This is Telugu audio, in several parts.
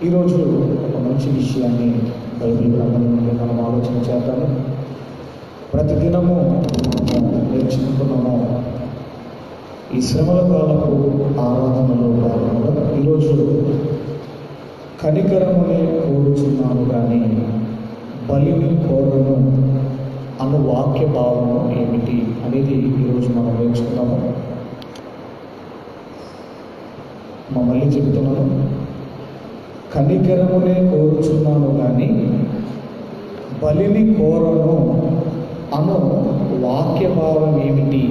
ఈరోజు ఒక మంచి విషయాన్ని బైబిల్ గ్రంథం నుండి మనం ఆలోచన చేద్దాము. ప్రతిదినము నేర్చుకుంటున్నాము. ఈ శ్రమల కాలపు ఆరాధనలో భాగంగా ఈరోజు కనికరమునే కోరుచున్నాను కానీ బలిని కోరను అన్న వాక్య భావము ఏమిటి అనేది ఈరోజు మనం నేర్చుకున్నాము. మళ్ళీ చెబుతున్నాను, కనికరమునే కోరుచున్నాను కానీ బలిని కోరను అను వాక్య భావం ఏమిటి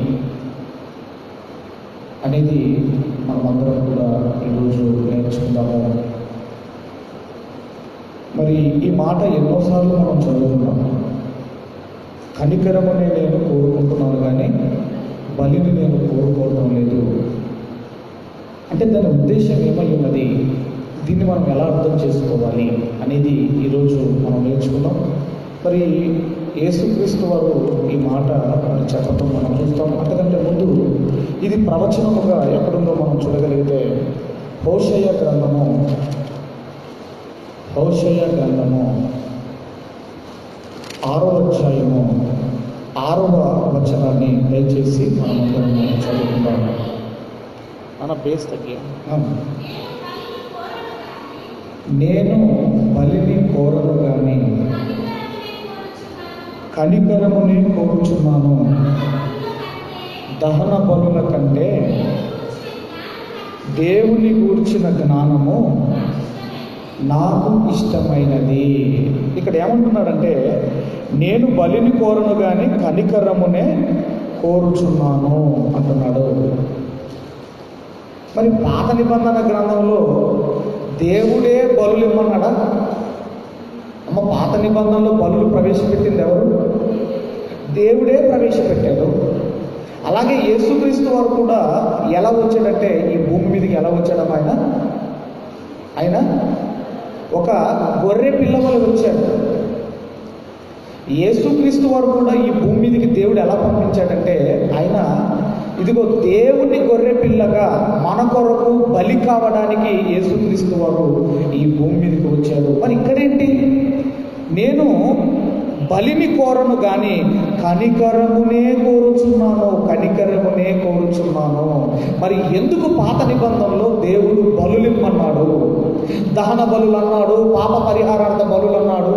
అనేది మనమందరం కూడా ఈరోజు నేర్చుకుందాము. మరి ఈ మాట ఎన్నోసార్లు మనం చదువుతున్నాము. కనికరమునే నేను కోరుకుంటున్నాను కానీ బలిని నేను కోరుకోవడం లేదు అంటే దాని ఉద్దేశం ఏమై ఉన్నది, దీన్ని మనం ఎలా అర్థం చేసుకోవాలి అనేది ఈరోజు మనం నేర్చుకున్నాం. మరి యేసుక్రీస్తు వారు ఈ మాట చెప్పడం మనం చూస్తాం. అంతకంటే ముందు ఇది ప్రవచనముగా ఎక్కడుందో మనం చూడగలిగితే హోషేయ గ్రంథము 6వ అధ్యాయము 6వ వచనాన్ని దయచేసి మనమందరం చదువుకుందాము. మన బేస్ తగ్గి నేను బలిని కోరను కానీ కనికరమునే కోరుచున్నాను. దహన బలుల కంటే దేవుని గూర్చిన జ్ఞానము నాకు ఇష్టమైనది. ఇక్కడ ఏమంటున్నాడంటే, నేను బలిని కోరను కానీ కనికరమునే కోరుచున్నాను అంటున్నాడు. మరి పాత నిబంధన గ్రంథంలో దేవుడే బలులు ఇమ్మన్నాడా? పాత నిబంధనలో బలులు ప్రవేశపెట్టింది ఎవరు? దేవుడే ప్రవేశపెట్టాడు. అలాగే యేసుక్రీస్తు వారు కూడా ఎలా వచ్చాడంటే, ఈ భూమి మీదకి ఎలా వచ్చాడు? ఆయన ఒక గొర్రె పిల్లవలు వచ్చాడు. యేసుక్రీస్తు వారు కూడా ఈ భూమి మీదకి దేవుడు ఎలా పంపించాడంటే, ఆయన ఇదిగో దేవుని గొర్రె పిల్లగా మన కొరకు బలి కావడానికి యేసుక్రీస్తు వారు ఈ భూమి మీదకి వచ్చాడు. మరి ఇక్కడేంటి, నేను బలిని కోరను కానీ కనికరమునే కోరుచున్నాను. మరి ఎందుకు పాత నిబంధనలో దేవుడు బలులిమ్మన్నాడు? దహన బలులు అన్నాడు, పాప పరిహారార్థ బలులు అన్నాడు.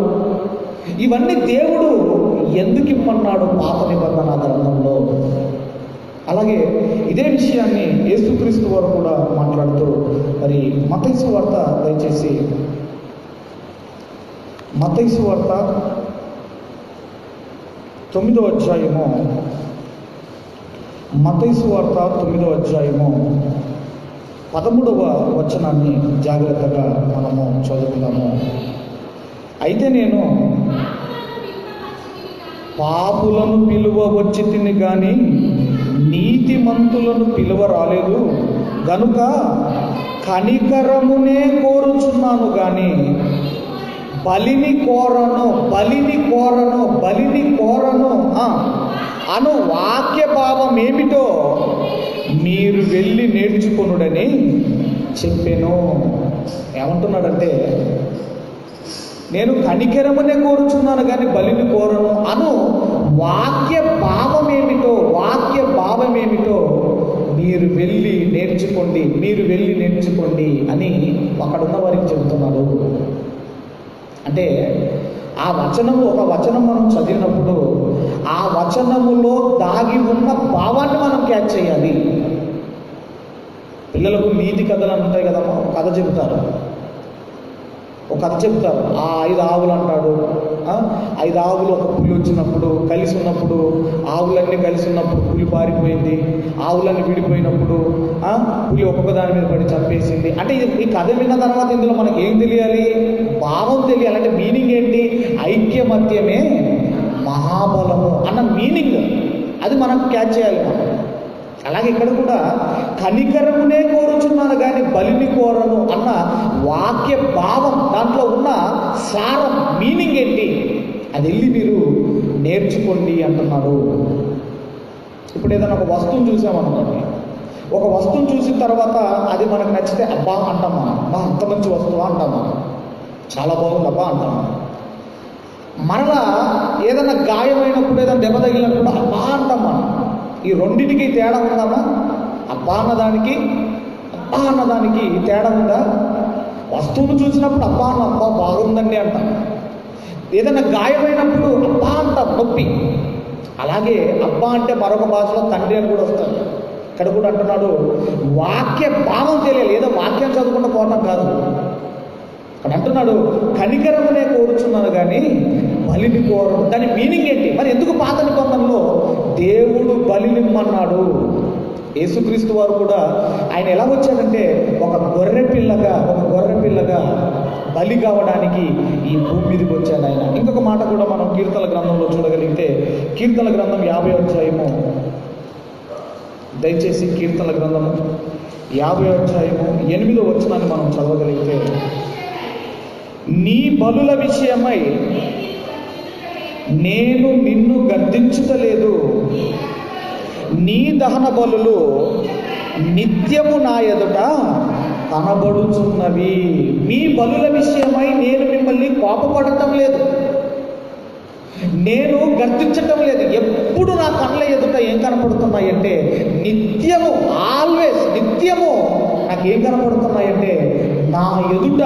ఇవన్నీ దేవుడు ఎందుకు ఇమ్మన్నాడు పాత నిబంధన గ్రంథంలో? అలాగే ఇదే విషయాన్ని యేసుక్రీస్తు వారు కూడా మాట్లాడుతూ, మరి మత్తయి సువార్త దయచేసి మత్తయి సువార్త 9వ అధ్యాయము 13వ వచనాన్ని జాగ్రత్తగా మనము చదువుకుందాము. అయితే నేను పాపులను పిలువ వచ్చి తిని కానీ నీతిమంతులను పిలువ రాలేదు గనుక కనికరమునే కోరుచున్నాను కానీ బలిని కోరను అను వాక్య భావం ఏమిటో మీరు వెళ్ళి నేర్చుకొనుడని చెప్పాను. ఏమంటున్నాడంటే, నేను కనికరమునే కోరుచున్నాను కానీ బలిని కోరను అను వాక్య భావం ఏమిటో మీరు వెళ్ళి నేర్చుకోండి అని అక్కడున్న వారికి చెబుతున్నారు. అంటే ఆ వచనము, ఒక వచనం మనం చదివినప్పుడు ఆ వచనములో దాగి ఉన్న భావాన్ని మనం క్యాచ్ చేయాలి. పిల్లలకు నీతి కథలు అని ఉంటాయి కదమ్మా, కథ చెబుతారు. ఒక కథ చెప్తారు. ఆ 5 ఆవులు అంటాడు. 5 ఆవులు ఒక పులి వచ్చినప్పుడు కలిసి ఉన్నప్పుడు, ఆవులన్నీ కలిసి ఉన్నప్పుడు పులి పారిపోయింది. ఆవులన్నీ విడిపోయినప్పుడు పులి ఒక్కొక్క దాని మీద పడి చంపేసింది. అంటే ఈ కథ విన్న తర్వాత ఇందులో మనకి ఏం తెలియాలి? భావం తెలియాలి. అంటే మీనింగ్ ఏంటి? ఐక్యమత్యమే మహాబలము అన్న మీనింగ్ అది మనం క్యాచ్ చేయాలి మనం. అలాగే ఇక్కడ కూడా కనికరమునే కోరుచున్నాను కానీ బలిని కోరను అన్న వాక్య భావం, దాంట్లో ఉన్న సారం, మీనింగ్ ఏంటి, అది వెళ్ళి మీరు నేర్చుకోండి అంటున్నాడు. ఇప్పుడు ఏదైనా ఒక వస్తువును చూసామనుకోండి, ఒక వస్తువును చూసిన తర్వాత అది మనకు నచ్చితే అబ్బా అంటాం మనం, బా అంత మంచి వస్తువు అంటాం మనం, చాలా బాగుంది అబ్బా అంటాం మనం. మరలా ఏదైనా గాయమైనప్పుడు ఏదైనా దెబ్బ తగిలినప్పుడు అబ్బా అంటాం మనం. ఈ రెండింటికి తేడా ఉందామా? అబ్బా అన్నదానికి అబ్బా అన్నదానికి తేడా ఉందా? వస్తువును చూసినప్పుడు అబ్బా అన్న అబ్బా బాగుందండి అంటాం. ఏదైనా గాయమైనప్పుడు అబ్బా అంటాం, నొప్పి. అలాగే అబ్బా అంటే మరొక భాషలో తండ్రి అని కూడా వస్తారు. ఇక్కడ కూడా అంటున్నాడు, వాక్య భావం తెలియాలి, ఏదో వాక్యం చదువుకుంటూ పోవటం కాదు. ఇక్కడ అంటున్నాడు, కనికరమునే కోరుచున్నాను కానీ బలిని కోరను. దాని మీనింగ్ ఏంటి? మరి ఎందుకు పాత నిబంధనలో దేవుడు బలినిమ్మన్నాడు? యేసుక్రీస్తు వారు కూడా ఆయన ఎలా వచ్చాడంటే ఒక గొర్రె పిల్లగా బలి కావడానికి ఈ భూమి మీదకి వచ్చాడు ఆయన. ఇంకొక మాట కూడా మనం కీర్తనల గ్రంథంలో చూడగలిగితే, కీర్తనల గ్రంథం 50వ అధ్యాయము, దయచేసి కీర్తనల గ్రంథము 50వ అధ్యాయము 8వ వచనాన్ని మనం చదవగలిగితే, నీ బలుల విషయమై నేను నిన్ను గద్దించుటలేదు, నీ దహన బలులు నిత్యము నా ఎదుట కనబడుచున్నవి. మీ బలుల విషయమై నేను మిమ్మల్ని కోపపడటం లేదు, నేను గర్తించటం లేదు. ఎప్పుడు నా కళ్ళ ఎదుట ఏం కనపడుతున్నాయంటే నిత్యము, ఆల్వేస్ నిత్యము నాకేం కనపడుతున్నాయంటే నా ఎదుట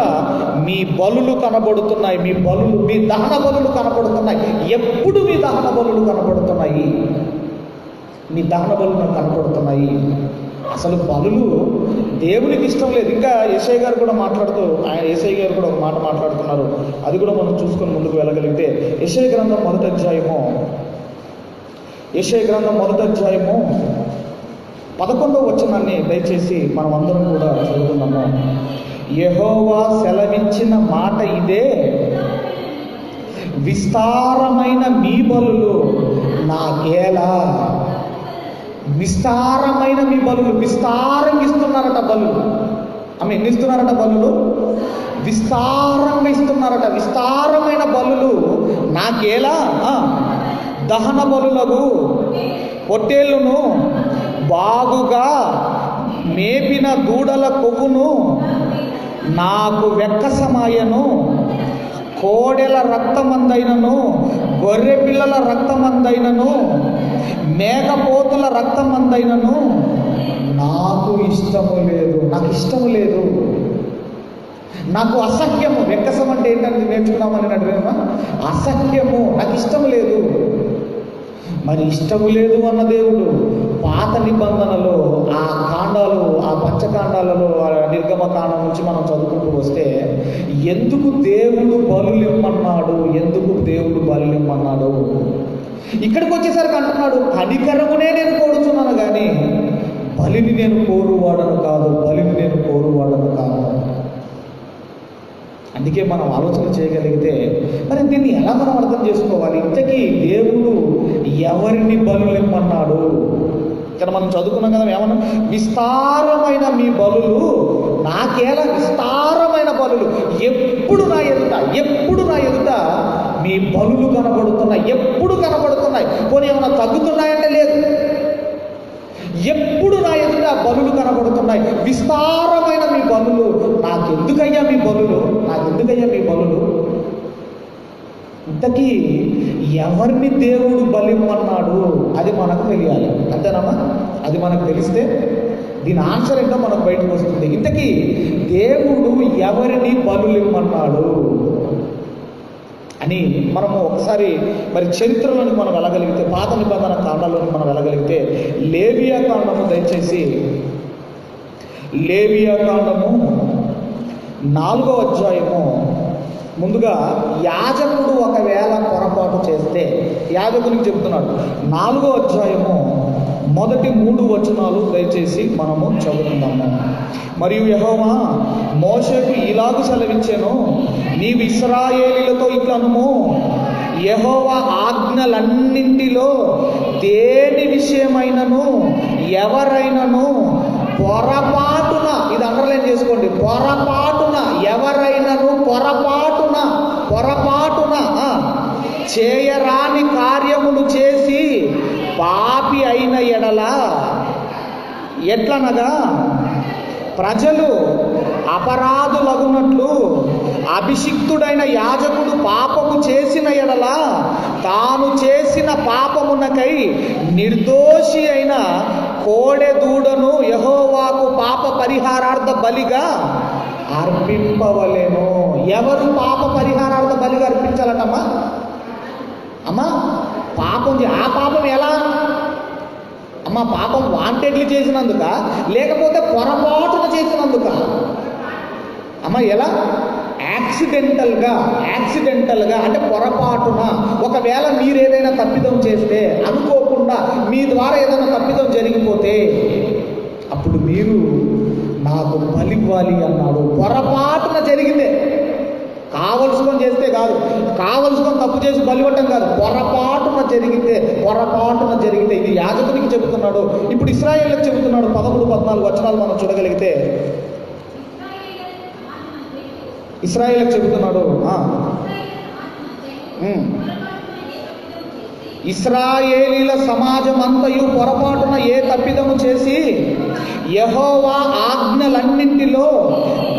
మీ బలులు కనబడుతున్నాయి. మీ బలులు, మీ దహన బలులు కనపడుతున్నాయి. ఎప్పుడు మీ దహన బలులు కనపడుతున్నాయి? మీ దహన బలులు కనపడుతున్నాయి. అసలు బలులు దేవునికి ఇష్టం లేదు. ఇంకా యేసయ్య గారు కూడా మాట్లాడుతూ, యేసయ్య గారు కూడా ఒక మాట మాట్లాడుతున్నారు. అది కూడా మనం చూసుకొని ముందుకు వెళ్ళగలిగితే, యెషయా గ్రంథం 1వ అధ్యాయము 11వ వచనాన్ని దయచేసి మనం అందరం కూడా చదువుతున్నాము. యెహోవా సెలవిచ్చిన మాట ఇదే, విస్తారమైన మీ బలులు నాకేలా. విస్తారమైన మీ బలులు, విస్తారంగా ఇస్తున్నారట బలులు. ఆమె ఎన్ని ఇస్తున్నారట బలులు? విస్తారంగా ఇస్తున్నారట. విస్తారమైన బలులు నాకేలా? దహన బలులకు పొట్టేళ్ళును, బాగుగా మేపిన దూడల కొవ్వును నాకు వెక్కసమాయను. కోడెల రక్తమందైనను, గొర్రె పిల్లల రక్తమందైనను, మేకపోతుల రక్తమందైనను నాకు ఇష్టము లేదు. నాకు ఇష్టము లేదు, నాకు అసహ్యము. వెక్కసం అంటే ఏంటంటే నేర్చుకున్నామని అడిగినా, అసహ్యము, నాకు ఇష్టము లేదు. మరి ఇష్టము లేదు అన్న దేవుడు పాత నిబంధనలో ఆ కాండాలు, ఆ పంచకాండాలలో, ఆ నిర్గమ కాండం నుంచి మనం చదువుకుంటూ వస్తే ఎందుకు దేవుడు బలులు ఇమ్మన్నాడు? ఎందుకు దేవుడు బలులు ఇమ్మన్నాడు? ఇక్కడికి వచ్చేసరికి అంటున్నాడు, కనికరమునే నేను కోరుచున్నాను కానీ బలిని నేను కోరువాడను కాదు, బలిని నేను కోరువాడను కాదు. అందుకే మనం ఆలోచన చేయగలిగితే మరి దీన్ని ఎలా మనం అర్థం చేసుకోవాలి? ఇంతకీ దేవుడు ఎవరిని బలులు ఇమ్మన్నాడు? ఇక్కడ మనం చదువుకున్నాం కదా, ఏమన్నా విస్తారమైన మీ బలులు నాకేలా. విస్తారమైన బలులు ఎప్పుడు నా ఎదుట మీ బలులు కనబడుతున్నాయి. ఎప్పుడు కనబడుతున్నాయి. పోనీ ఏమైనా తగ్గుతున్నాయంటే లేదు, ఎప్పుడు నా ఎదుట బలులు కనబడుతున్నాయి. విస్తారమైన మీ బలులు. నాకెందుకయ్యా మీ బలులు? ఇంతకీ ఎవరిని దేవుడు బలిమ్మన్నాడు అది మనకు తెలియాలి. అంతేనమ్మా? అది మనకు తెలిస్తే దీని ఆన్సర్ ఏంటో మనకు బయటకు వస్తుంది. ఇంతకీ దేవుడు ఎవరిని బలులిమ్మన్నాడు అని మనము ఒకసారి మరి చరిత్రలోని మనం వెళ్ళగలిగితే, పాత నిబంధన కాండాల్లోని మనం వెళ్ళగలిగితే, లేవియా కాండము, దయచేసి లేవియా కాండము 4వ అధ్యాయము. ముందుగా యాజకుడు ఒకవేళ పొరపాటు చేస్తే, యాజకునికి చెప్తున్నాడు. 4వ అధ్యాయము మొదటి 3 వచనాలు దయచేసి మనము చదువుకుందాము. మరియు యెహోవా మోషేకు ఇలాగు సెలవిచ్చెను, నీవు ఇశ్రాయేలీయులతో ఇట్లనుము, యెహోవా ఆజ్ఞలన్నింటిలో దేని విషయమైనను ఎవరైనను పొరపాటున, ఇది అండర్లైన్ చేసుకోండి, పొరపాటున ఎవరైనను పొరపాటున చేయరాని కార్యములు చేసి పాపి అయిన ఎడల ఎట్లనగా ప్రజలు అపరాధులగునట్లు అభిషిక్తుడైన యాజకుడు పాపము చేసిన ఎడల తాను చేసిన పాపమునకై నిర్దోషి అయిన కోడె దూడను యెహోవాకు పాప పరిహారార్థ బలిగా అర్పింపవలెను. ఎవరు పాప పరిహారార్థ బలిగా అర్పించాలటమ్మా? అమ్మా పాపం ఆ పాపం ఎలా అమ్మా? పాపం వాంటెడ్లీ చేసినందుక లేకపోతే పొరపాటున చేసినందుక? అమ్మ ఎలా? యాక్సిడెంటల్గా అంటే పొరపాటున. ఒకవేళ మీరు ఏదైనా తప్పిదం చేస్తే అనుకోకుండా మీ ద్వారా ఏదైనా తప్పిదం జరిగిపోతే అప్పుడు మీరు నాకు బలి ఇవ్వాలి అన్నాడు. పొరపాటున జరిగితే, కావలసుకొని చేస్తే కాదు, కావలసుకొని తప్పు చేసి బలివటం కాదు, పొరపాటున జరిగితే ఇది యాజకునికి చెబుతున్నాడు. ఇప్పుడు ఇశ్రాయేలుకి చెబుతున్నాడు. 13-14 వచనాలు మనం చూడగలిగితే ఇశ్రాయేలుకి చెబుతున్నాడు. ఇశ్రాయేలీల సమాజమంతయు పొరపాటున ఏ తప్పిదము చేసి యెహోవా ఆజ్ఞలన్నింటిలో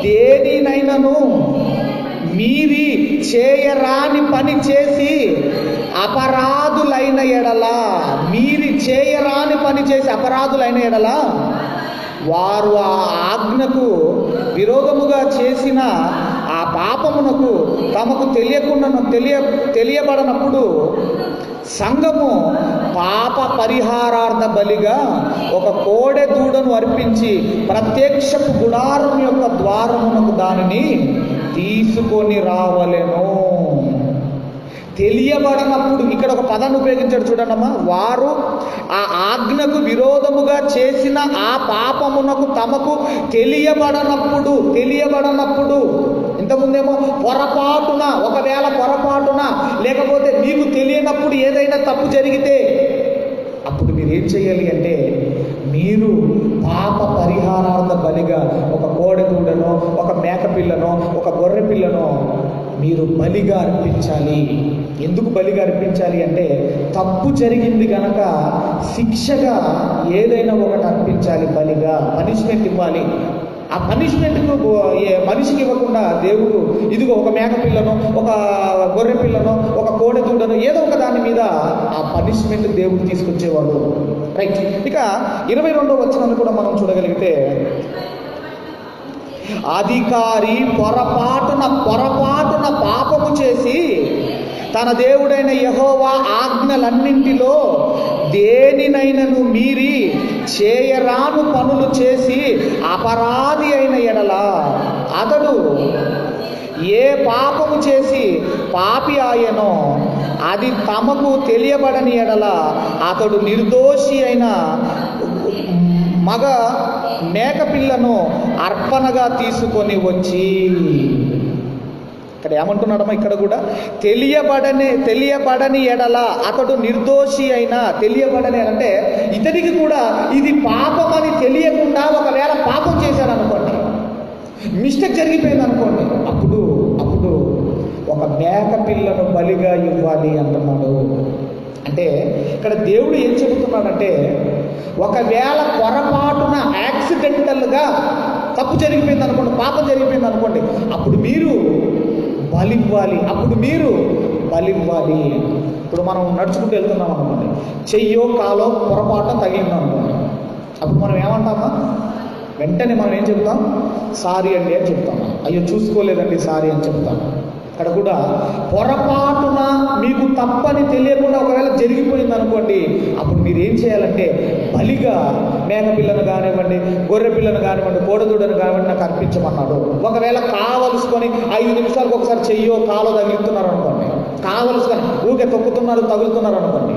దేనినైనను మీరి చేయరాని పని చేసి అపరాధులైన ఎడల వారు ఆ ఆజ్ఞకు విరోధముగా చేసిన ఆ పాపమునకు తమకు తెలియబడనప్పుడు సంఘము పాప పరిహారార్థ బలిగా ఒక కోడె దూడను అర్పించి ప్రత్యక్షపు గుడారం యొక్క ద్వారమునకు దానిని తీసుకొని రావలెను. తెలియబడనప్పుడు, ఇక్కడ ఒక పదాన్ని ఉపయోగించాడు చూడండమ్మా. వారు ఆ ఆజ్ఞకు విరోధముగా చేసిన ఆ పాపమునకు తమకు తెలియబడనప్పుడు ఇంతకుముందేమో పొరపాటున, ఒకవేళ పొరపాటున లేకపోతే మీకు తెలియనప్పుడు ఏదైనా తప్పు జరిగితే అప్పుడు మీరు ఏం చేయాలి అంటే మీరు పాప పరిహారార్థ బలిగా ఒక కోడె దూడనో, ఒక మేక పిల్లనో, ఒక గొర్రె పిల్లనో మీరు బలిగా అర్పించాలి. ఎందుకు బలిగా అర్పించాలి అంటే తప్పు జరిగింది గనక శిక్షగా ఏదైనా ఒకటి అర్పించాలి, బలిగా పనిష్మెంట్ ఇవ్వాలి. ఆ పనిష్మెంట్కు మనిషికి ఇవ్వకుండా దేవుడు ఇదిగో ఒక మేక పిల్లను, ఒక గొర్రె పిల్లను, ఒక కోడె దూడను ఏదో ఒక దాని మీద ఆ పనిష్మెంట్ దేవుడు తీసుకొచ్చేవాడు. రైట్. ఇక 22వ వచనాన్ని కూడా మనం చూడగలిగితే అధికారి పొరపాటున పాపము చేసి తన దేవుడైన యెహోవా ఆజ్ఞలన్నింటిలో దేనినైనను మీరి చేయరాను పనులు చేసి అపరాధి అయిన ఎడల అతడు ఏ పాపము చేసి పాపి ఆయనో అది తమకు తెలియబడని ఎడల అతడు నిర్దోషి అయిన మగ మేక పిల్లను అర్పణగా తీసుకొని వచ్చి, ఇక్కడ ఏమంటున్నాడమ్మా? ఇక్కడ కూడా తెలియబడని ఎడల అతడు నిర్దోషి అయినా, తెలియబడని అంటే ఇతనికి కూడా ఇది పాపం అని తెలియకుండా ఒకవేళ పాపం చేశాడు అనుకోండి, మిస్టేక్ జరిగిపోయింది అనుకోండి, అప్పుడు ఒక మేక పిల్లను బలిగా ఇవ్వాలి అంటున్నాడు. అంటే ఇక్కడ దేవుడు ఏం చెబుతున్నాడంటే ఒకవేళ పొరపాటున యాక్సిడెంటల్గా తప్పు జరిగిపోయింది అనుకోండి, పాపం జరిగిపోయింది అనుకోండి, అప్పుడు మీరు బలివ్వాలి. ఇప్పుడు మనం నడుచుకుంటూ వెళ్తున్నాం అనుకోండి, చెయ్యో కాలో పొరపాటున తగిలింది అనుకోండి, అప్పుడు మనం ఏమంటామా? వెంటనే మనం ఏం చెప్తాం? సారీ అండి అని చెప్తాం. అయ్యో చూసుకోలేదండి సారీ అని చెప్తాం. అక్కడ కూడా పొరపాటున మీకు తప్పని తెలియకుండా ఒకవేళ జరిగిపోయింది అనుకోండి, అప్పుడు మీరు ఏం చేయాలంటే బలిగా మేక పిల్లను కానివ్వండి, గొర్రె పిల్లను కానివ్వండి, కోడదూడను కానివ్వండి నాకు అర్పించమన్నాడు. ఒకవేళ కావలసుకొని 5 నిమిషాలకు ఒకసారి చెయ్యో కాలో తగులుతున్నారు అనుకోండి, కావలసుకొని ఊరికే తగులుతున్నారు అనుకోండి,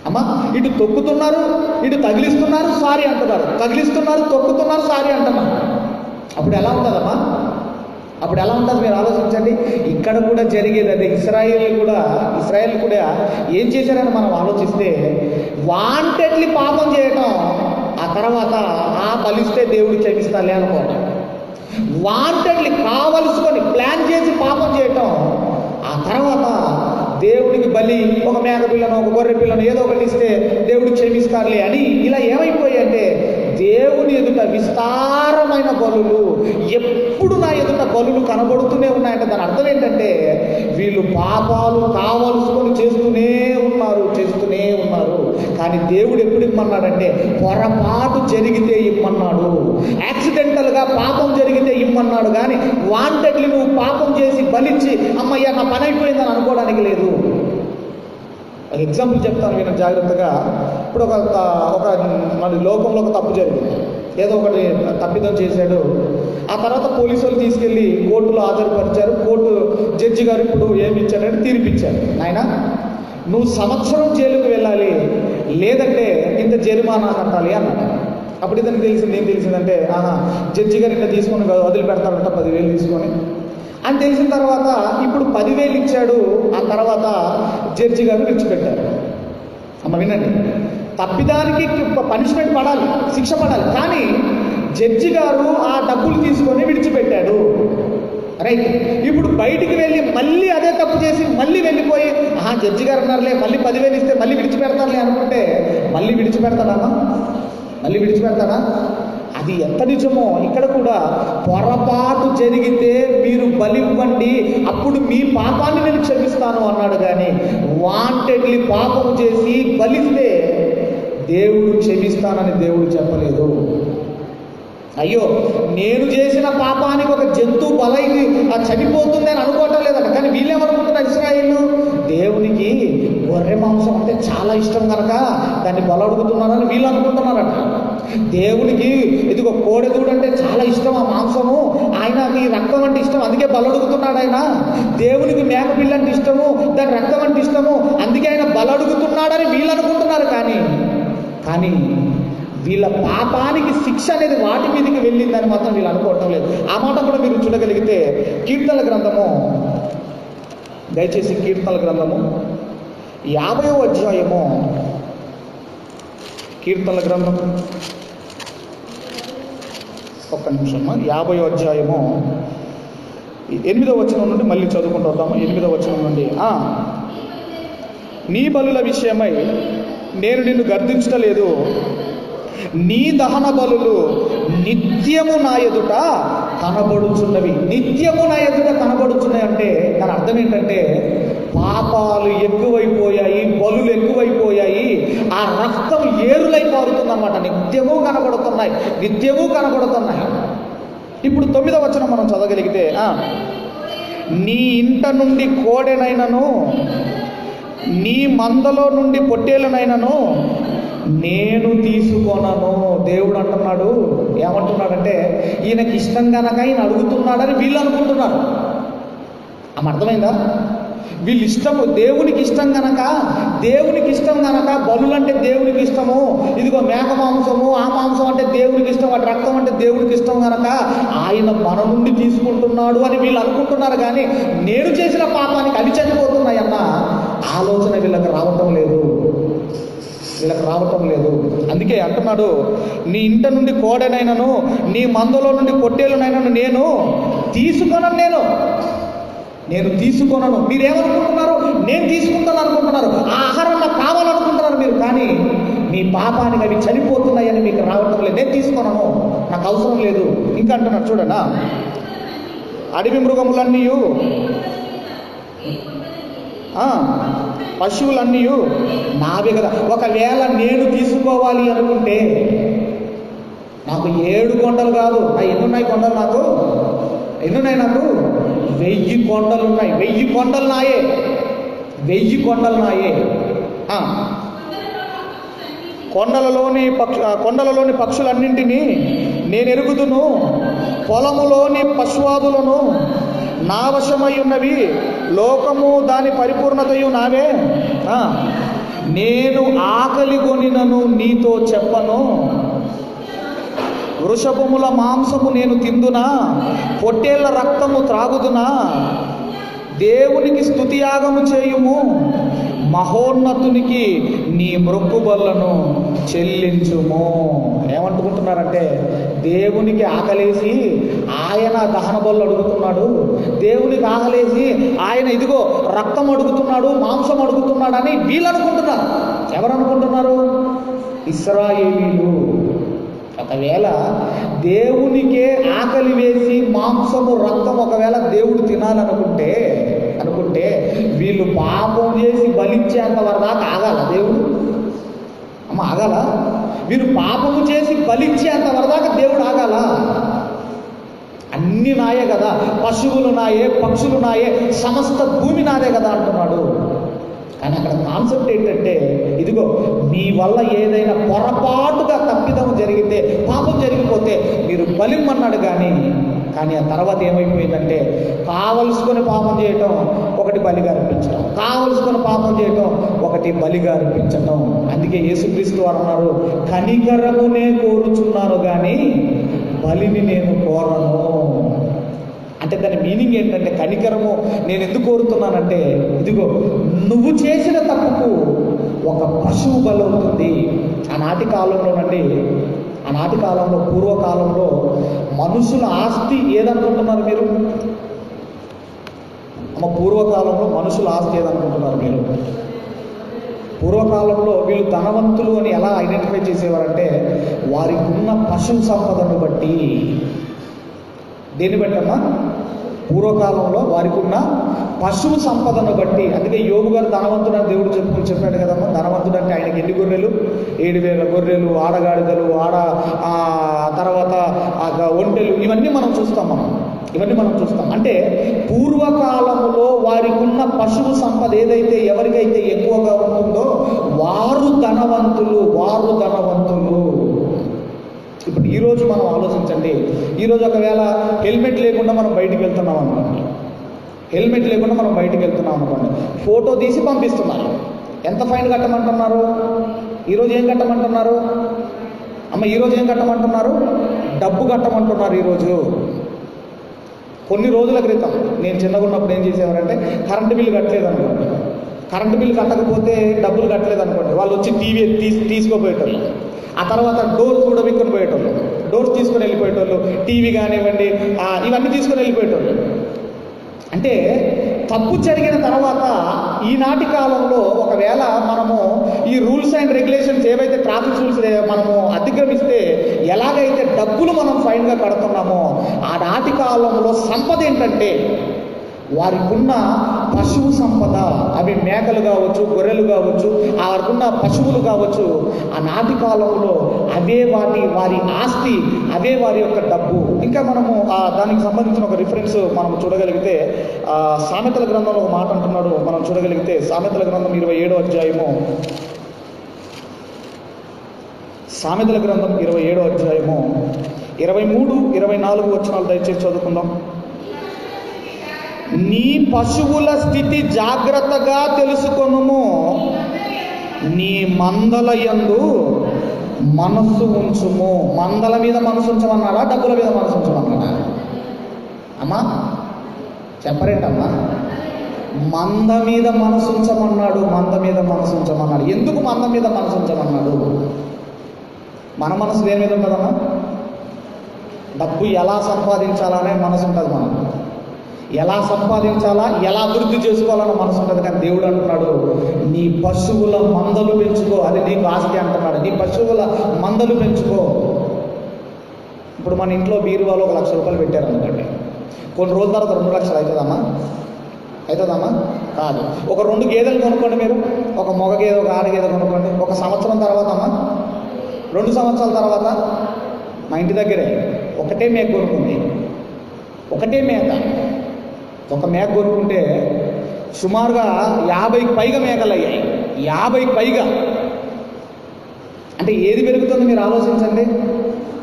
అమ్మా ఇటు తొక్కుతున్నారు, ఇటు తగిలిస్తున్నారు, సారీ అంటున్నారు, తగిలిస్తున్నారు, తొక్కుతున్నారు, సారీ అంటున్నారు. అప్పుడు ఎలా ఉంటుందమ్మా? అప్పుడు ఎలా ఉంటుంది మీరు ఆలోచించండి. ఇక్కడ కూడా జరిగేది అదే. ఇశ్రాయేల్ కూడా ఏం చేశారని మనం ఆలోచిస్తే వాంటెడ్లీ పాపం చేయటం, ఆ తర్వాత కలిస్తే దేవుడు క్షమిస్తాలే అనుకోండి. వాంటెడ్లీ కావలసుకొని ప్లాన్ చేసి పాపం చేయటం, ఆ తర్వాత దేవుడికి బలి ఒక మేక పిల్లను ఒక గొర్రె పిల్లను ఏదో ఒకటి ఇస్తే దేవుడు క్షమిస్తారులే అని ఇలా ఏమైపోయాయి అంటే దేవుని ఎదుట విస్తారమైన బలులు, ఎప్పుడు నా ఎదుట బలులు కనబడుతూనే ఉన్నాయంటే దాని అర్థం ఏంటంటే వీళ్ళు పాపాలు కావలసుకొని చేస్తూనే ఉన్నారు. కానీ దేవుడు ఎప్పుడు ఇమ్మన్నాడంటే పొరపాటు జరిగితే ఇమ్మన్నాడు, యాక్సిడెంటల్గా పాపం జరిగితే ఇమ్మన్నాడు. కానీ వాంటెడ్లీ నువ్వు పాపం చేసి బలిచ్చి అమ్మయ్య నా పని అయిపోయిందని అనుకోవడానికి లేదు. ఎగ్జాంపుల్ చెప్తాను నేను జాగ్రత్తగా. ఇప్పుడు ఒక మన లోకంలో ఒక తప్పు జరిగింది, ఏదో ఒకటి తప్పిదం చేశాడు. ఆ తర్వాత పోలీసు వాళ్ళు తీసుకెళ్ళి కోర్టులో హాజరుపరిచారు. కోర్టు జడ్జి గారు ఇప్పుడు ఏమి ఇచ్చారంటే తీర్పిచ్చారు, నాయన నువ్వు సంవత్సరం జైలుకు వెళ్ళాలి, లేదంటే ఇంత జరిమానా కట్టాలి అన్నాడు. అప్పుడు ఇతనికి తెలిసింది, ఏం తెలిసిందంటే జడ్జి గారు ఇంత తీసుకొని వదిలిపెడతాడంట 10,000 తీసుకొని అని తెలిసిన తర్వాత ఇప్పుడు 10,000 ఇచ్చాడు. ఆ తర్వాత జడ్జి గారు విడిచిపెట్టారు. అమ్మ వినండి, తప్పిదానికి పనిష్మెంట్ పడాలి, శిక్ష పడాలి. కానీ జడ్జి గారు ఆ డబ్బులు తీసుకొని విడిచిపెట్టాడు. రైట్, ఇప్పుడు బయటికి వెళ్ళి మళ్ళీ అదే తప్పు చేసి మళ్ళీ వెళ్ళిపోయి జడ్జి గారు అన్నారులే మళ్ళీ 10,000 ఇస్తే మళ్ళీ విడిచిపెడతారులే అనుకుంటే మళ్ళీ విడిచిపెడతాడమ్మా? మళ్ళీ విడిచిపెడతాడా? అది ఎంత నిజమో ఇక్కడ కూడా పొరపాటు జరిగితే మీరు బలివ్వండి, అప్పుడు మీ పాపాన్ని నేను క్షమిస్తాను అన్నాడు. కానీ వాంటెడ్లీ పాపం చేసి బలిస్తే దేవుడు క్షమిస్తానని దేవుడు చెప్పలేదు. అయ్యో నేను చేసిన పాపానికి ఒక జంతువు బలైంది చనిపోతుంది అని అనుకోవటం లేదట. కానీ వీళ్ళేమనుకుంటున్నారు, ఇశ్రాయేలు దేవునికి గొర్రె మాంసం అంటే చాలా ఇష్టం కనుక దాన్ని బలడుగుతున్నారని వీళ్ళు అనుకుంటున్నారట. దేవునికి ఇదిగో కోడెదూడు అంటే చాలా ఇష్టం, ఆ మాంసము ఆయనకి రక్తం అంటే ఇష్టం అందుకే బలడుగుతున్నాడు ఆయన. దేవునికి మేకపిల్ల అంటే ఇష్టము, దాని రక్తం అంటే ఇష్టము అందుకే ఆయన బలడుగుతున్నాడని వీళ్ళు అనుకుంటున్నారు. కానీ వీళ్ళ పాపానికి శిక్ష అనేది వాటి మీదకి వెళ్ళిందని మాత్రం వీళ్ళు అనుకోవటం లేదు. ఆ మాట కూడా మీరు చూడగలిగితే కీర్తనల గ్రంథము, దయచేసి కీర్తనల గ్రంథము 50వ అధ్యాయము, కీర్తనల గ్రంథం ఒక్క నిమిషం, 50వ అధ్యాయము 8వ వచనం నుండి మళ్ళీ చదువుకుంటూ వద్దాము. 8వ వచనం నుండి, నీ బలుల విషయమై నేను నిన్ను గర్దించలేదు, నీ దహన బలులు నిత్యము నా ఎదుట కనబడుచున్నవి. నిత్యము నా ఎదుట కనబడుచున్నాయి అంటే దాని అర్థం ఏంటంటే పాపాలు ఎక్కువైపోయాయి, బలులు ఎక్కువైపోయాయి, ఆ రక్తం ఏరులై పారుతుందన్నమాట. నిత్యము కనబడుతున్నాయి. ఇప్పుడు 9వ వచనం మనం చదవగలిగితే, నీ ఇంట నుండి కోడెనైనను నీ మందలో నుండి పొట్టేలనైనను నేను తీసుకొనను. దేవుడు అంటున్నాడు, ఏమంటున్నాడంటే ఈయనకి ఇష్టం కనుక ఈయన అడుగుతున్నాడని వీళ్ళు అనుకుంటున్నారు. ఆమె అర్థమైందా? వీళ్ళు ఇష్టము, దేవునికి ఇష్టం కనుక బలులంటే దేవునికి ఇష్టము, ఇదిగో మేక మాంసము ఆ మాంసం అంటే దేవునికి ఇష్టం, వాటి రక్తం అంటే దేవునికి ఇష్టం కనుక ఆయన మన నుండి తీసుకుంటున్నాడు అని వీళ్ళు అనుకుంటున్నారు. కానీ నేను చేసిన పాపానికి అవి చనిపోతున్నాయన్న ఆలోచన వీళ్ళకి రావటం లేదు. అందుకే అంటున్నాడు, నీ ఇంట నుండి కోడెనైనను నీ మందలో నుండి పొట్టేలునైనను నేను తీసుకొనను. మీరేమనుకుంటున్నారు? నేను తీసుకుంటాను అనుకుంటున్నారు, ఆ ఆహారం నాకు కావాలనుకుంటున్నారు మీరు. కానీ మీ పాపానికి అవి చనిపోతున్నాయని మీకు రావటం లేదు. నేను తీసుకొనను, నాకు అవసరం లేదు. ఇంకా అంటున్నాడు చూడనా, అడవి మృగములన్నీ పశువులన్నీ నావే కదా. ఒకవేళ నేను తీసుకోవాలి అనుకుంటే నాకు 7 కొండలు కాదు, ఎన్నున్నాయి కొండలు నాకు? ఎన్నున్నాయి నాకు? 1000 కొండలు ఉన్నాయి. 1000 కొండలు నాయే. 1000 కొండలు నాయే. కొండలలోని పక్షులన్నింటినీ నేను ఎరుగుదును, పొలములోని పశువాదులను నా వశమై ఉన్నవి, లోకము దాని పరిపూర్ణతయు నావే. నేను ఆకలి కొనినను నీతో చెప్పను, వృషభముల మాంసము నేను తిందునా, పొట్టేళ్ల రక్తము త్రాగుదునా. దేవునికి స్తుతియాగము చేయుము, మహోన్నతునికి నీ మొక్కుబళ్ళను చెల్లించుము. ఏమంటుకుంటున్నారంటే దేవునికి ఆకలేసి ఆయన దహన బలు అడుగుతున్నాడు, దేవునికి ఆకలేసి ఆయన ఇదిగో రక్తం అడుగుతున్నాడు, మాంసం అడుగుతున్నాడు అని వీళ్ళు అనుకుంటున్నారు. ఎవరు అనుకుంటున్నారు? ఇశ్రాయేలీయులు. ఒకవేళ దేవునికే ఆకలి వేసి మాంసము రక్తం ఒకవేళ దేవుడు తినాలనుకుంటే వీళ్ళు పాపం చేసి బలిచ్చేంత వరదాకా ఆగాల దేవుడు? అమ్మ ఆగాల? వీరు పాపము చేసి బలిచ్చేంత వరదాకా దేవుడు ఆగాల? అన్ని నాయే కదా, పశువులు నాయే, పక్షులు నాయే, సమస్త భూమి నాదే కదా అంటున్నాడు. కానీ అక్కడ కాన్సెప్ట్ ఏంటంటే ఇదిగో మీ వల్ల ఏదైనా పొరపాటుగా తప్పిదం జరిగితే, పాపం జరిగిపోతే మీరు బలిమ్మన్నాడు. కానీ ఆ తర్వాత ఏమైపోయిందంటే కావలసుకొని పాపం చేయటం ఒకటి, బలిగా అర్పించడం, కావలసుకొని పాపం చేయటం ఒకటి, బలిగా అర్పించటం. అందుకే యేసుక్రీస్తు వారు అన్నారు, కనికరమునే కోరుచున్నాను కానీ బలిని నేను కోరను. అంటే దాని మీనింగ్ ఏంటంటే, కనికరము నేను ఎందుకు కోరుతున్నానంటే ఇదిగో నువ్వు చేసిన తప్పుకు ఒక పశువు బలవుతుంది. ఆనాటి కాలంలో పూర్వకాలంలో మనుషుల ఆస్తి ఏదనుకుంటున్నారు మీరు? పూర్వకాలంలో మనుషుల ఆస్తి ఏదనుకుంటున్నారు మీరు? పూర్వకాలంలో వీళ్ళు ధనవంతులు అని ఎలా ఐడెంటిఫై చేసేవారంటే వారికి ఉన్న పశు సంపదను బట్టి. దేన్ని బట్టమ్మా? పూర్వకాలంలో వారికి ఉన్న పశువు సంపదను బట్టి. అందుకే యోగు గారు ధనవంతుడు అని దేవుడు చెప్పాడు కదమ్మా. ధనవంతుడు అంటే ఆయనకి ఎన్ని గొర్రెలు? 7,000 గొర్రెలు, ఆడగాడిదలు, తర్వాత ఒంటెలు, ఇవన్నీ మనం చూస్తాం. అంటే పూర్వకాలంలో వారికి ఉన్న పశువు సంపద ఏదైతే ఎవరికైతే ఎక్కువగా ఉంటుందో వారు ధనవంతులు. ఇప్పుడు ఈరోజు మనం ఆలోచించండి, ఈరోజు ఒకవేళ హెల్మెట్ లేకుండా మనం బయటికి వెళ్తున్నాం అనుకోండి, ఫోటో తీసి పంపిస్తున్నారు. ఎంత ఫైన్ కట్టమంటున్నారు? ఈరోజు ఏం కట్టమంటున్నారు? ఈరోజు ఏం కట్టమంటున్నారు? డబ్బు కట్టమంటున్నారు. ఈరోజు కొన్ని రోజుల క్రితం నేను చిన్నగా ఉన్నప్పుడు ఏం చేసేవారంటే కరెంటు బిల్లు కట్టలేదనుకోండి, కరెంటు బిల్లు కట్టకపోతే డబ్బులు కట్టలేదనుకోండి, వాళ్ళు వచ్చి టీవీ తీసుకోపోయేటోళ్ళు. ఆ తర్వాత డోర్స్ కూడా విక్కుని పోయేటోళ్ళు, డోర్స్ తీసుకొని వెళ్ళిపోయేటోళ్ళు, టీవీ కానివ్వండి ఇవన్నీ తీసుకొని వెళ్ళిపోయేటోళ్ళు. అంటే తప్పు జరిగిన తర్వాత ఈనాటి కాలంలో ఒకవేళ మనము ఈ రూల్స్ అండ్ రెగ్యులేషన్స్ ఏవైతే ట్రాఫిక్ రూల్స్ మనము అతిక్రమిస్తే ఎలాగైతే డబ్బులు మనం ఫైన్గా కడుతున్నామో ఆనాటి కాలంలో సంపద ఏంటంటే వారికి ఉన్న పశువు సంపద. అవి మేకలు కావచ్చు, గొర్రెలు కావచ్చు, వారికి ఉన్న పశువులు కావచ్చు. ఆనాటి కాలంలో అవే వారి ఆస్తి, అవే వారి యొక్క డబ్బు. ఇంకా మనము దానికి సంబంధించిన ఒక రిఫరెన్స్ మనం చూడగలిగితే సామెతల గ్రంథంలో ఒక మాట అంటున్నాడు. మనం చూడగలిగితే సామెతల గ్రంథం 27వ అధ్యాయము, సామెతల గ్రంథం 27వ అధ్యాయము 23, 24 వచనాలు దయచేసి చదువుకుందాం. నీ పశువుల స్థితి జాగ్రత్తగా తెలుసుకొనుము, నీ మందల యందు మనస్సు ఉంచుము. మందల మీద మనసు ఉంచమన్నాడా? డబ్బుల మీద మనసు ఉంచమన్నాడా? అమ్మా చెప్పరేంటమ్మా? మంద మీద మనసు ఉంచమన్నాడు. ఎందుకు మంద మీద మనసు ఉంచమన్నాడు? మన మనసు దేని మీద ఉంటుందమ్మా? డబ్బు ఎలా సంపాదించాలనే మనసు ఉంటుంది. మనం ఎలా సంపాదించాలా, ఎలా అభివృద్ధి చేసుకోవాలన్న మనసు ఉంటుంది. కానీ దేవుడు అంటున్నాడు, నీ పశువుల మందలు పెంచుకో, అది నీకు ఆస్తి అంటున్నాడు. నీ పశువుల మందలు పెంచుకో. ఇప్పుడు మన ఇంట్లో బీరువాలో 1,00,000 రూపాయలు పెట్టారనుకోండి, కొన్ని రోజుల తర్వాత 2 లక్షలు అవుతుందమ్మా? కాదు. ఒక 2 గేదెలు కొనుక్కోండి మీరు, ఒక మగ గేదె, ఒక ఆడ గేదె కొనుక్కోండి. 1 సంవత్సరం తర్వాత 2 సంవత్సరాల తర్వాత మా ఇంటి దగ్గరే ఒకటే మేక కొనుక్కుంది. ఒక మేక కొనుక్కుంటే సుమారుగా 50కి పైగా మేకలు అయ్యాయి. 50కి పైగా. అంటే ఏది పెరుగుతుంది మీరు ఆలోచించండి.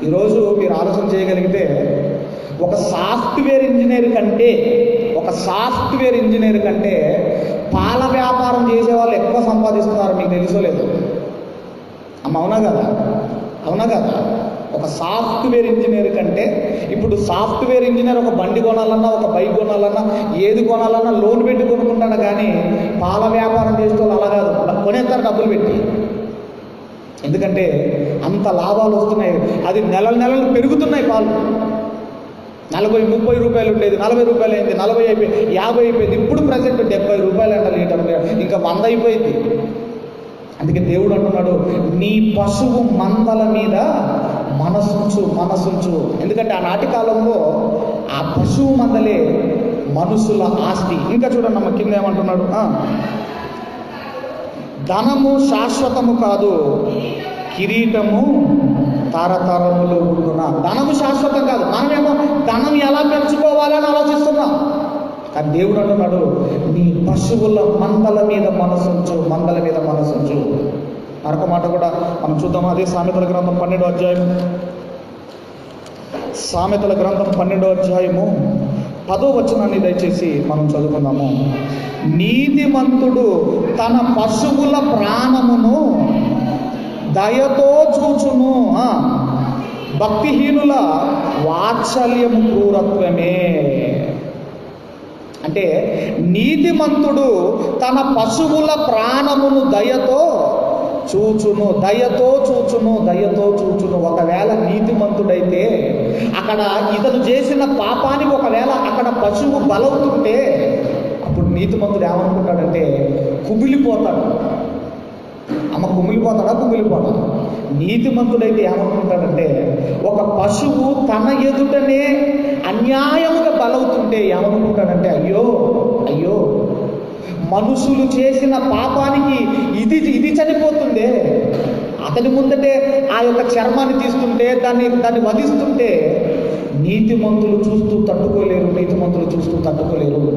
ఈరోజు మీరు ఆలోచన చేయగలిగితే ఒక సాఫ్ట్వేర్ ఇంజనీర్ కంటే పాల వ్యాపారం చేసే వాళ్ళు ఎక్కువ సంపాదిస్తున్నారు. మీకు తెలుసో లేదు? అవునా కదా? ఒక సాఫ్ట్వేర్ ఇంజనీర్ కంటే ఇప్పుడు సాఫ్ట్వేర్ ఇంజనీర్ ఒక బండి కొనాలన్నా, ఒక బైక్ కొనాలన్నా, ఏది కొనాలన్నా లోన్ పెట్టి కొనుక్కుంటాడు. కానీ పాల వ్యాపారం చేసే వాళ్ళు అలా కాదు, కొనేస్తారు డబ్బులు పెట్టి. ఎందుకంటే అంత లాభాలు వస్తున్నాయి. అది నెలలు పెరుగుతున్నాయి. పాలు 40-30 రూపాయలు ఉండేది 40 రూపాయలు అయింది, 40 అయిపోయింది, 50 అయిపోయింది. ఇప్పుడు ప్రజెంట్ 70 రూపాయలు అంట లీటర్, ఇంకా 100 అయిపోయింది. అందుకే దేవుడు అంటున్నాడు, నీ పశువు మందల మీద మనసుంచు. ఎందుకంటే ఆనాటి కాలంలో ఆ పశువు మందలే మనుషుల ఆస్తి. ఇంకా చూడండి అమ్మ, కింద ఏమంటున్నాడు, ధనము శాశ్వతము కాదు, కిరీటము తరతరములు ఉండున. ధనము శాశ్వతం కాదు. మనమేమో ధనం ఎలా పెంచుకోవాలని ఆలోచిస్తున్నాం. కానీ దేవుడు అంటున్నాడు, నీ పశువుల మందల మీద మనసుంచు. మరొక మాట కూడా మనం చూద్దాం. అదే సామెతల గ్రంథం 12వ అధ్యాయం. సామెతల గ్రంథం 12వ అధ్యాయము 10వ వచనాన్ని దయచేసి మనం చదువుకుందాము. నీతిమంతుడు తన పశువుల ప్రాణమును దయతో చూచును, భక్తిహీనుల వాత్సల్యము క్రూరత్వమే. అంటే నీతిమంతుడు తన పశువుల ప్రాణమును దయతో చూచును. ఒకవేళ నీతిమంతుడైతే అక్కడ ఇతను చేసిన పాపానికి ఒకవేళ అక్కడ పశువు బలవుతుంటే అప్పుడు నీతిమంతుడు ఏమనుకుంటాడంటే కుమిలిపోతాడు. కుమిలిపోతాడు. నీతిమంతుడైతే ఏమనుకుంటాడంటే ఒక పశువు తన ఎదుటనే అన్యాయముగా బలవుతుంటే ఏమనుకుంటాడంటే అయ్యో మనుషులు చేసిన పాపానికి ఇది చనిపోతుందే, అతని ముందటే ఆ యొక్క చర్మాన్ని తీస్తుంటే దాన్ని వధిస్తుంటే నీతిమంతులు చూస్తూ తట్టుకోలేరు.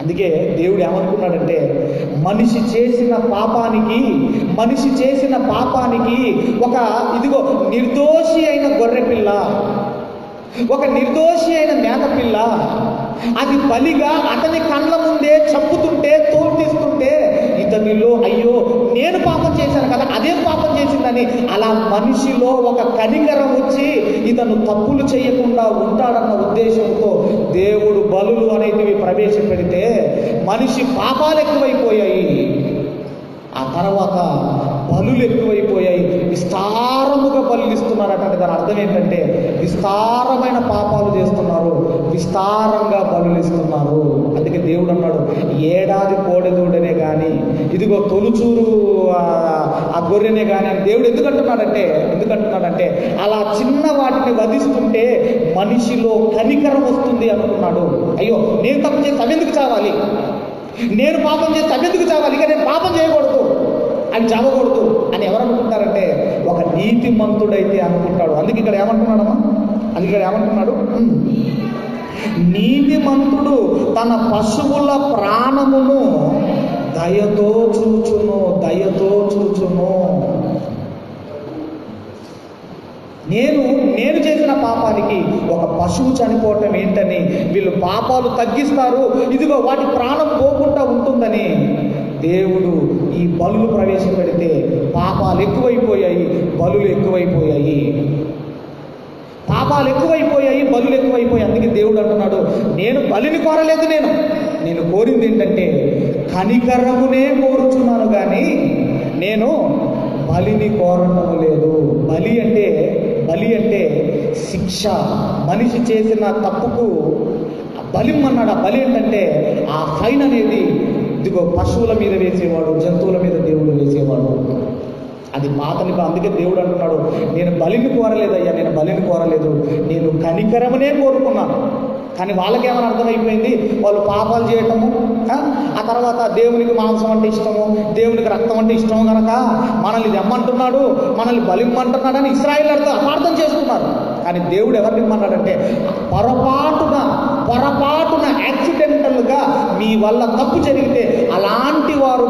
అందుకే దేవుడు ఏమనుకున్నాడంటే మనిషి చేసిన పాపానికి ఒక ఇదిగో నిర్దోషి అయిన గొర్రెపిల్ల, ఒక నిర్దోషి అయిన మేకపిల్ల అది బలిగా అతని కళ్ళ ముందే చంపుతుంటే, తోలు తీస్తుంటే ఇతనిలో అయ్యో నేను పాపం చేశాను కదా, అదేం పాపం చేసిందని అలా మనిషిలో ఒక కనికరం వచ్చి ఇతను తప్పులు చేయకుండా ఉంటాడన్న ఉద్దేశంతో దేవుడు బలులు అనేటివి ప్రవేశపెడితే మనిషి పాపాలు ఎక్కువైపోయాయి. ఆ తర్వాత బలులు ఎక్కువైపోయాయి. విస్తారముగా బలులు ఇస్తున్నారట. దాని అర్థం ఏంటంటే విస్తారమైన పాపాలు చేస్తున్నారు, విస్తారంగా బలులు ఇస్తున్నారు. అందుకే దేవుడు అన్నాడు, ఏడాది కోడెదూడనే కానీ ఇదిగో తొలుచూరు ఆ గొర్రెనే కానీ అని దేవుడు ఎందుకంటున్నాడంటే అలా చిన్న వాటిని వధిస్తుంటే మనిషిలో కనికరం వస్తుంది అనుకున్నాడు. అయ్యో నేను తప్పు చేసి అవెందుకు చావాలి, నేను పాపం చేసి అవెందుకు చావాలి, ఇక నేను పాపం చేయకూడదు అని చావకూడదు అని ఎవరు అనుకుంటారంటే ఒక నీతిమంతుడైతే అనుకుంటాడు. అందుకే ఇక్కడ ఏమంటున్నాడు, నీతిమంతుడు తన పశువుల ప్రాణమును దయతో చూచును. నేను చేసిన పాపానికి ఒక పశువు చనిపోవటం ఏంటని వీళ్ళు పాపాలు తగ్గిస్తారు, ఇదిగో వాటి ప్రాణం పోకుండా ఉంటుందని దేవుడు ఈ బలులు ప్రవేశపెడితే పాపాలు ఎక్కువైపోయాయి, బలులు ఎక్కువైపోయాయి. అందుకే దేవుడు అంటున్నాడు, నేను బలిని కోరలేదు, నేను కోరింది ఏంటంటే కనికరమునే కోరుచున్నాను కానీ నేను బలిని కోరటం లేదు. బలి అంటే శిక్ష. మనిషి చేసిన తప్పుకు బలిం అన్నాడు. ఆ బలి ఏంటంటే ఆ ఫైన్ అనేది ఇదిగో పశువుల మీద వేసేవాడు, జంతువుల మీద దేవుడు వేసేవాడు. అది పాతని. అందుకే దేవుడు అంటున్నాడు, నేను బలిని కోరలేదయ్యా, నేను కనికరమనే కోరుకున్నాను. కానీ వాళ్ళకేమైనా అర్థమైపోయింది, వాళ్ళు పాపాలు చేయటము, ఆ తర్వాత దేవునికి మాంసం అంటే ఇష్టము, దేవునికి రక్తం అంటే ఇష్టము కనుక మనల్ని తెమ్మంటున్నాడు, మనల్ని బలిమ్మంటున్నాడు అని ఇశ్రాయేలు అపార్థం చేసుకున్నారు. కానీ దేవుడు ఎవరిని ఇమ్మన్నాడంటే పొరపాటున యాక్సిడెంటల్గా మీ వల్ల తప్పు జరిగితే అలాంటి వారు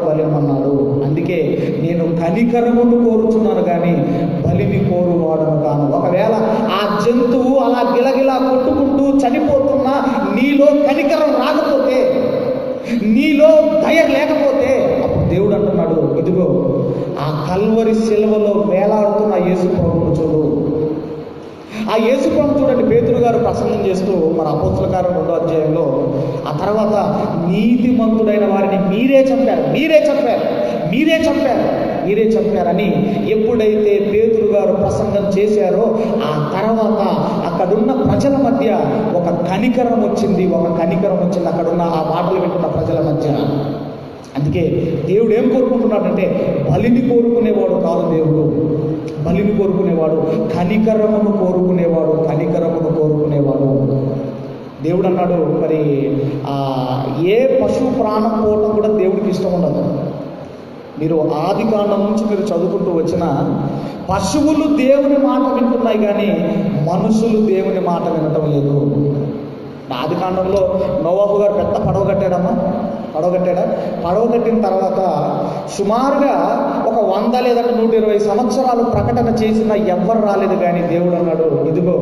బలిమ్మన్నాడు. అందుకే నేను కనికరమును కోరుచున్నాను కానీ బలిని కోరువాడను కాను. ఒకవేళ ఆ జంతువు అలా గిలగిలా కొట్టుకుంటూ చనిపోతున్నా నీలో కనికరం రాకపోతే, నీలో దయ లేకపోతే అప్పుడు దేవుడు అంటున్నాడు, ఇదిగో ఆ కల్వరి శిలువలో వేలాడుతున్న యేసు ప్రభువును చూడు. ఆ యేసు ప్రభు చూడండి, పేతురు గారు ప్రసంగం చేస్తూ మన అపోస్తల కార్యం 2వ అధ్యాయంలో, ఆ తర్వాత నీతిమంతుడైన వారిని మీరే చంపారని ఎప్పుడైతే పేతురు గారు ప్రసంగం చేశారో ఆ తర్వాత అక్కడున్న ప్రజల మధ్య ఒక కనికరం వచ్చింది. అక్కడున్న ఆ మాటలు వింటున్న ప్రజల మధ్య. అందుకే దేవుడు ఏం కోరుకుంటున్నాడంటే బలిని కోరుకునేవాడు కాదు దేవుడు. బలిని కోరుకునేవాడు, కనికరమును కోరుకునేవాడు. దేవుడు అన్నాడు, మరి ఏ పశువు ప్రాణం పోవటం కూడా దేవుడికి ఇష్టం ఉండదు. మీరు ఆది కాండం నుంచి మీరు చదువుకుంటూ వచ్చిన పశువులు దేవుని మాట వింటున్నాయి కానీ మనుషులు దేవుని మాట వినటం లేదు. ఆది కాండంలో నోవాహు గారు పెద్ద పడవ కట్టాడా? పడవ కట్టిన తర్వాత సుమారుగా ఒక 100 లేదంటే 120 సంవత్సరాలు ప్రకటన చేసిన ఎవ్వరు రాలేదు. కానీ దేవుడు అన్నాడు, ఇదిగో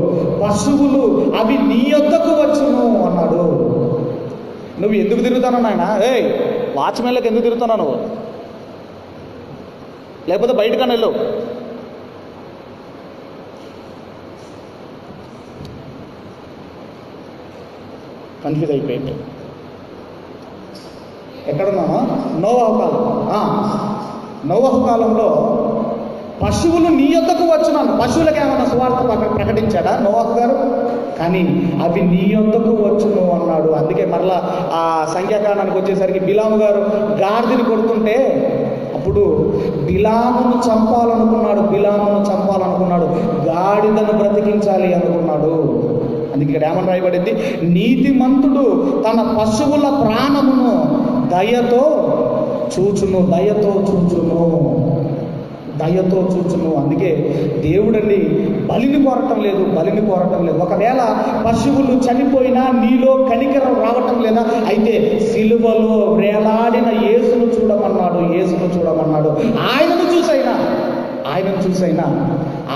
పశువులు అవి నీ యొద్దకు వచ్చును అన్నాడు. నువ్వు ఎందుకు తిరుగుతాను నాయన? వాచ్మెన్లకు ఎందుకు తిరుగుతున్నావు నువ్వు? లేకపోతే బయటకన్నా వెళ్ళు. కన్ఫ్యూజ్ అయిపోయింది. ఎక్కడున్నామా? నోవహు కాలంలో పశువులు నీ యొద్దకు వచ్చున్నాను. పశువులకు ఏమైనా సువార్త ప్రకటించాడా నోవహు గారు? కానీ అవి నీ యొద్దకు వచ్చును అన్నాడు. అందుకే మరలా ఆ సంఖ్యాకాండానికి వచ్చేసరికి బిలాము గారు గాడిదని కొడుతుంటే అప్పుడు బిలామును చంపాలనుకున్నాడు, గాడిదను బ్రతికించాలి అనుకున్నాడు. అందుకే ఇక్కడ ఏమని రాయబడింది? నీతిమంతుడు తన పశువుల ప్రాణమును దయతో చూచును. అందుకే దేవుడండి బలిని కోరటం లేదు. ఒకవేళ పశువులు చనిపోయినా నీలో కనికరం రావటం లేదా? అయితే సిలువలో వేలాడిన యేసును చూడమన్నాడు. ఆయనను చూసైనా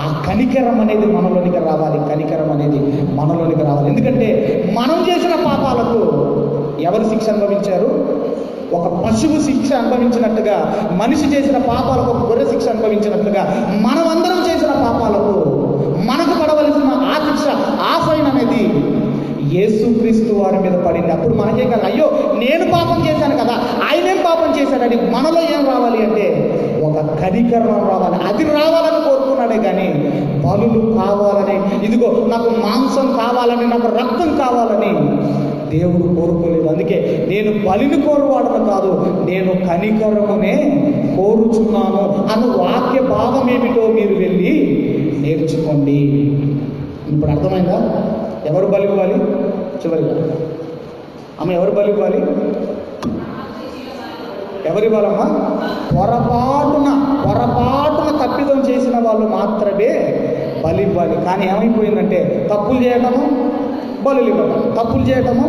ఆ కనికరం అనేది మనలోనికి రావాలి. ఎందుకంటే మనం చేసిన పాపాలకు ఎవరు శిక్ష అనుభవించారు? ఒక పశువు శిక్ష అనుభవించినట్టుగా, మనిషి చేసిన పాపాలకు ఒక గొర్రె శిక్ష అనుభవించినట్లుగా, మనమందరం చేసిన పాపాలకు మనకు పడవలసిన ఆ శిక్ష, ఆ ఫైన్ అనేది యేసుక్రీస్తు వారి మీద పడింది. అప్పుడు మనకే కాదు, అయ్యో నేను పాపం చేశాను కదా, ఆయనేం పాపం చేశాడని మనలో ఏం రావాలి అంటే ఒక కనికరం రావాలి. అది రావాలని కోరుకున్నాడే కానీ బలులు కావాలని, ఇదిగో నాకు మాంసం కావాలని, నాకు రక్తం కావాలని దేవుడు కోరుకోలేదు. అందుకే నేను బలిని కోరువాడను కాదు, నేను కనికరమునే కోరుచున్నాను అను వాక్య భావం ఏమిటో మీరు వెళ్ళి నేర్చుకోండి. ఇప్పుడు అర్థమైందా? ఎవరు బలి ఇవ్వాలి? చివరిగా ఎవరు బలి ఇవ్వాలి? ఎవరు ఇవ్వాలమ్మా? పొరపాటున తప్పిదం చేసిన వాళ్ళు మాత్రమే బలి ఇవ్వాలి. కానీ ఏమైపోయిందంటే తప్పులు చేయటము, బలులు ఇవ్వటం,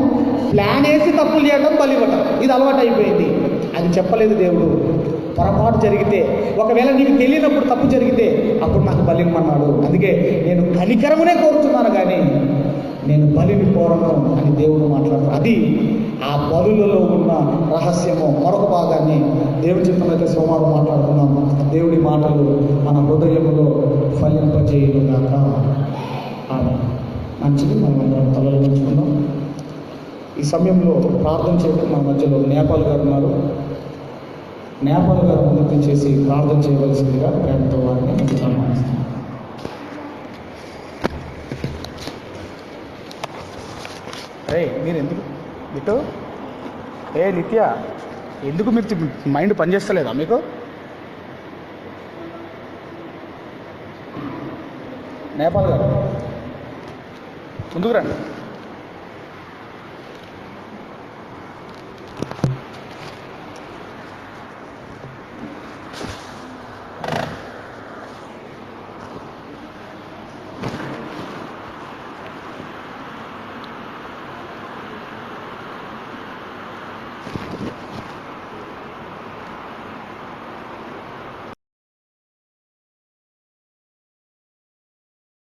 ప్లాన్ వేసి తప్పులు చేయటం, బలి ఇవ్వటం, ఇది అలవాటు అయిపోయింది. అది చెప్పలేదు దేవుడు. పొరపాటు జరిగితే, ఒకవేళ నీకు తెలియనప్పుడు తప్పు జరిగితే అప్పుడు నాకు బలి ఇమ్మన్నాడు. అందుకే నేను కనికరమునే కోరుతున్నాను కానీ నేను బలిని కోరను అని దేవుడు మాట్లాడుతాడు. అది ఆ బలులలో ఉన్న రహస్యము. మరొక భాగాన్ని దేవుడి చిత్తమైతే సోమవారం మాట్లాడుతున్నాము. దేవుడి మాటలు మన హృదయంలో ఫలింపజేయుగాక. మంచిది, మనం అందరం తలలు ఉంచుకుందాం. ఈ సమయంలో ప్రార్థన చేయడం మన మధ్యలో నేపాల్ గారు ఉన్నారు. నేపాల్ గారు ముందుకు చేసి ప్రార్థన చేయవలసిందిగా ప్రేమతో వారిని ఆహ్వానిస్తాం. మీరు ఎందుకు ఇటు నిత్య ఎందుకు మీరు మైండ్ పనిచేస్తలేదా మీకు? నేపాల్ గారు ముందుకు రండి.